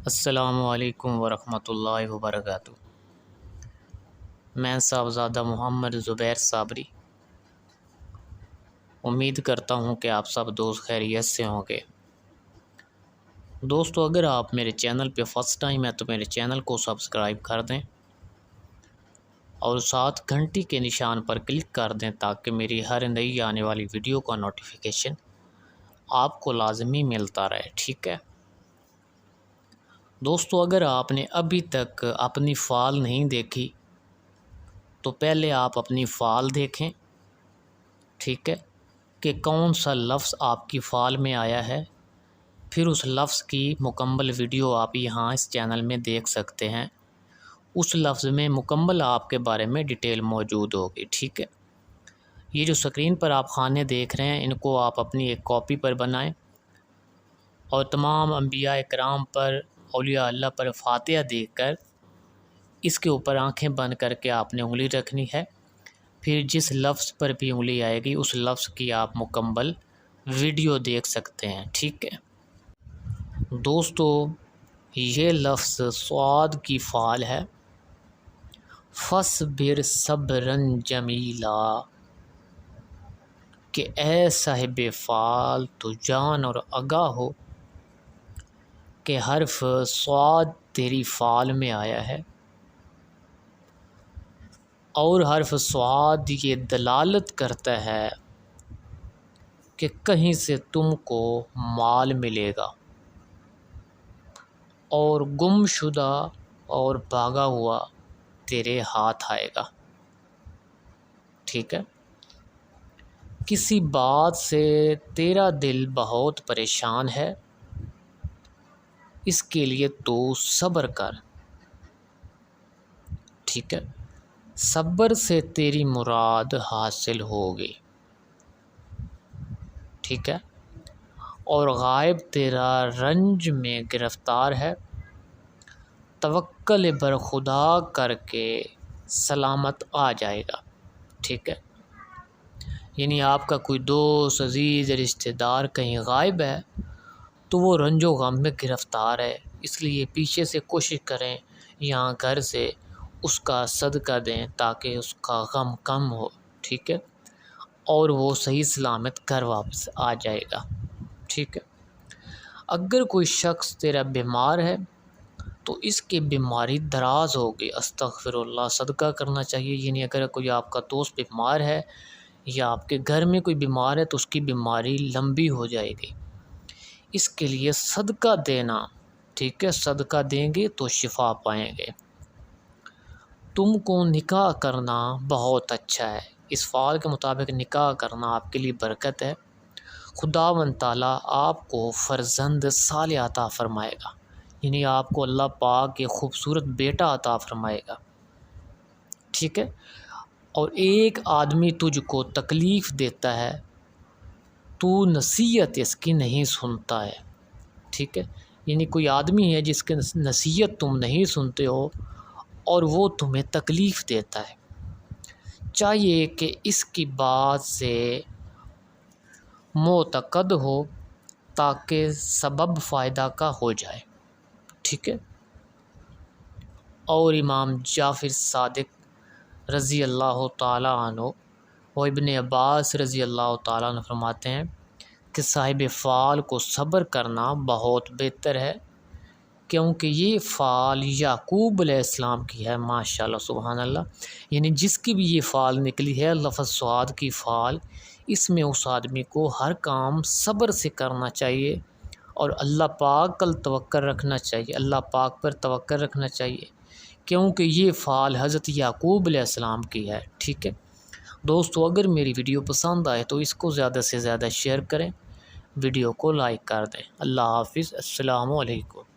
السلام علیکم ورحمۃ اللہ وبرکاتہ۔ میں صاحبزادہ محمد زبیر صابری امید کرتا ہوں کہ آپ سب دوست خیریت سے ہوں گے۔ دوستو، اگر آپ میرے چینل پہ فرسٹ ٹائم ہے تو میرے چینل کو سبسکرائب کر دیں اور ساتھ گھنٹی کے نشان پر کلک کر دیں تاکہ میری ہر نئی آنے والی ویڈیو کا نوٹیفیکیشن آپ کو لازمی ملتا رہے، ٹھیک ہے؟ دوستو، اگر آپ نے ابھی تک اپنی فال نہیں دیکھی تو پہلے آپ اپنی فال دیکھیں، ٹھیک ہے، کہ کون سا لفظ آپ کی فال میں آیا ہے، پھر اس لفظ کی مکمل ویڈیو آپ یہاں اس چینل میں دیکھ سکتے ہیں۔ اس لفظ میں مکمل آپ کے بارے میں ڈیٹیل موجود ہوگی، ٹھیک ہے؟ یہ جو سکرین پر آپ خانے دیکھ رہے ہیں، ان کو آپ اپنی ایک کاپی پر بنائیں اور تمام انبیاء کرام پر، اولیاء اللہ پر فاتحہ دیکھ کر اس کے اوپر آنکھیں بند کر کے آپ نے انگلی رکھنی ہے۔ پھر جس لفظ پر بھی انگلی آئے گی اس لفظ کی آپ مکمل ویڈیو دیکھ سکتے ہیں، ٹھیک ہے؟ دوستو، یہ لفظ صاد کی فال ہے۔ فَاصْبِرْ صَبْرًا جَمِيلًا، کہ اے صاحب فال تو جان اور آگاہ ہو کہ حرف صاد تیری فال میں آیا ہے، اور حرف صاد یہ دلالت کرتا ہے کہ کہیں سے تم کو مال ملے گا اور گم شدہ اور بھاگا ہوا تیرے ہاتھ آئے گا، ٹھیک ہے؟ کسی بات سے تیرا دل بہت پریشان ہے، اس کے لیے تو صبر کر، ٹھیک ہے؟ صبر سے تیری مراد حاصل ہوگی، ٹھیک ہے؟ اور غائب تیرا رنج میں گرفتار ہے، توکل بر خدا کر کے سلامت آ جائے گا، ٹھیک ہے؟ یعنی آپ کا کوئی دوست، عزیز، رشتہ دار کہیں غائب ہے تو وہ رنج و غم میں گرفتار ہے، اس لیے پیچھے سے کوشش کریں یہاں گھر سے اس کا صدقہ دیں تاکہ اس کا غم کم ہو، ٹھیک ہے؟ اور وہ صحیح سلامت گھر واپس آ جائے گا، ٹھیک ہے؟ اگر کوئی شخص تیرا بیمار ہے تو اس کی بیماری دراز ہوگی، استغفر اللہ، صدقہ کرنا چاہیے۔ یعنی اگر کوئی آپ کا دوست بیمار ہے یا آپ کے گھر میں کوئی بیمار ہے تو اس کی بیماری لمبی ہو جائے گی، اس کے لیے صدقہ دینا، ٹھیک ہے؟ صدقہ دیں گے تو شفا پائیں گے۔ تم کو نکاح کرنا بہت اچھا ہے، اس فعال کے مطابق نکاح کرنا آپ کے لیے برکت ہے۔ خداوند تعالیٰ آپ کو فرزند صالح عطا فرمائے گا، یعنی آپ کو اللہ پاک ایک خوبصورت بیٹا عطا فرمائے گا، ٹھیک ہے؟ اور ایک آدمی تجھ کو تکلیف دیتا ہے، تو نصیحت اس کی نہیں سنتا ہے، ٹھیک ہے؟ یعنی کوئی آدمی ہے جس کی نصیحت تم نہیں سنتے ہو اور وہ تمہیں تکلیف دیتا ہے، چاہیے کہ اس کی بات سے معتقد ہو تاکہ سبب فائدہ کا ہو جائے، ٹھیک ہے؟ اور امام جعفر صادق رضی اللہ تعالیٰ عنہ و ابن عباس رضی اللہ تعالیٰ عنہ فرماتے ہیں کہ صاحب فال کو صبر کرنا بہت بہتر ہے، کیونکہ یہ فال یعقوب علیہ السلام کی ہے، ماشاءاللہ سبحان اللہ۔ یعنی جس کی بھی یہ فال نکلی ہے، لفظ صاد کی فال، اس میں اس آدمی کو ہر کام صبر سے کرنا چاہیے اور اللہ پاک کل توکل رکھنا چاہیے، اللہ پاک پر توکل رکھنا چاہیے، کیونکہ یہ فال حضرت یعقوب علیہ السلام کی ہے، ٹھیک ہے؟ دوستو، اگر میری ویڈیو پسند آئے تو اس کو زیادہ سے زیادہ شیئر کریں، ویڈیو کو لائک کر دیں۔ اللہ حافظ، السلام علیکم۔